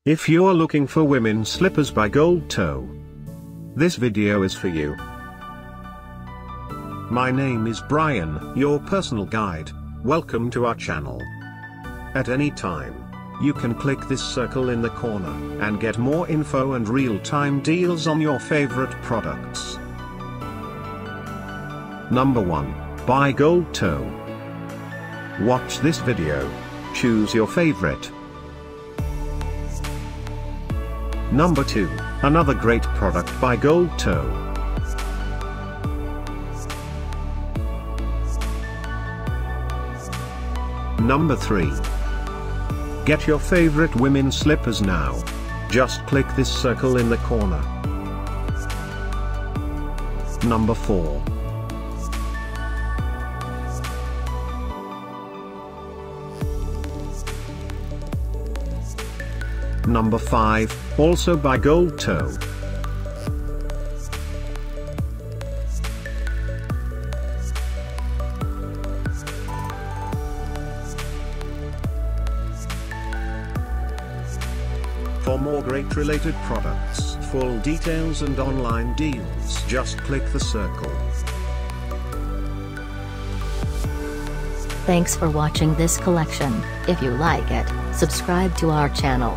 If you're looking for women's slippers by Goldtoe, this video is for you. My name is Brian, your personal guide. Welcome to our channel. At any time, you can click this circle in the corner and get more info and real-time deals on your favorite products. Number 1, by Goldtoe. Watch this video. Choose your favorite. Number 2, another great product by Goldtoe. Number 3. Get your favorite women's slippers now. Just click this circle in the corner. Number 4. Number 5, also by Goldtoe. For more great related products, full details and online deals, just click the circle. Thanks for watching this collection. If you like it, subscribe to our channel.